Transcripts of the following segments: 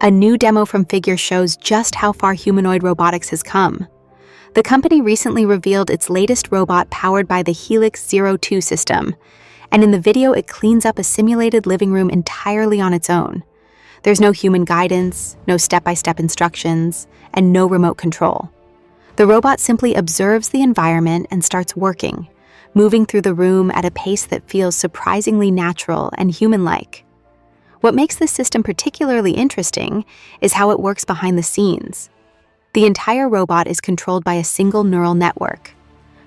A new demo from Figure shows just how far humanoid robotics has come. The company recently revealed its latest robot powered by the Helix 02 system, and in the video it cleans up a simulated living room entirely on its own. There's no human guidance, no step-by-step instructions, and no remote control. The robot simply observes the environment and starts working, moving through the room at a pace that feels surprisingly natural and human-like. What makes this system particularly interesting is how it works behind the scenes. The entire robot is controlled by a single neural network.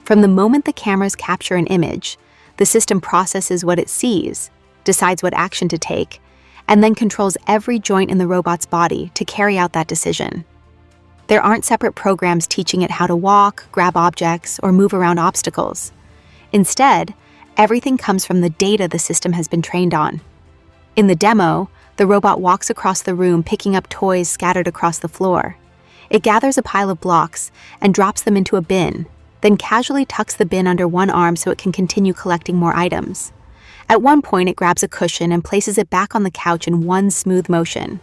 From the moment the cameras capture an image, the system processes what it sees, decides what action to take, and then controls every joint in the robot's body to carry out that decision. There aren't separate programs teaching it how to walk, grab objects, or move around obstacles. Instead, everything comes from the data the system has been trained on. In the demo, the robot walks across the room picking up toys scattered across the floor. It gathers a pile of blocks and drops them into a bin, then casually tucks the bin under one arm so it can continue collecting more items. At one point, it grabs a cushion and places it back on the couch in one smooth motion.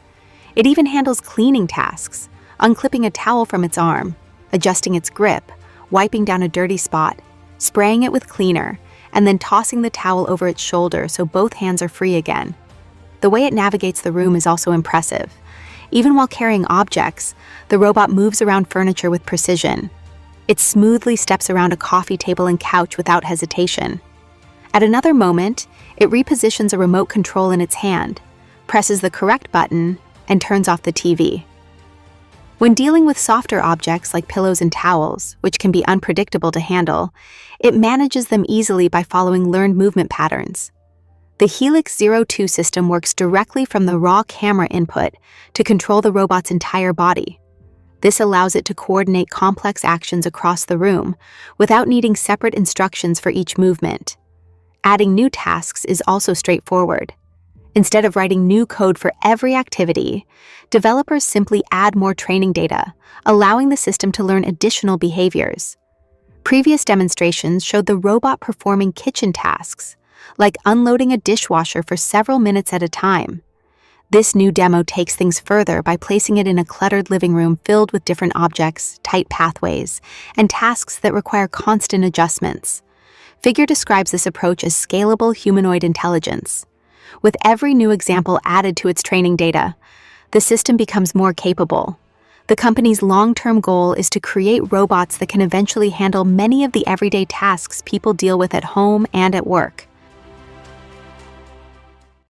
It even handles cleaning tasks, unclipping a towel from its arm, adjusting its grip, wiping down a dirty spot, spraying it with cleaner, and then tossing the towel over its shoulder so both hands are free again. The way it navigates the room is also impressive. Even while carrying objects, the robot moves around furniture with precision. It smoothly steps around a coffee table and couch without hesitation. At another moment, it repositions a remote control in its hand, presses the correct button, and turns off the TV. When dealing with softer objects like pillows and towels, which can be unpredictable to handle, it manages them easily by following learned movement patterns. The Helix 02 system works directly from the raw camera input to control the robot's entire body. This allows it to coordinate complex actions across the room without needing separate instructions for each movement. Adding new tasks is also straightforward. Instead of writing new code for every activity, developers simply add more training data, allowing the system to learn additional behaviors. Previous demonstrations showed the robot performing kitchen tasks, like unloading a dishwasher for several minutes at a time. This new demo takes things further by placing it in a cluttered living room filled with different objects, tight pathways, and tasks that require constant adjustments. Figure describes this approach as scalable humanoid intelligence. With every new example added to its training data, the system becomes more capable. The company's long-term goal is to create robots that can eventually handle many of the everyday tasks people deal with at home and at work.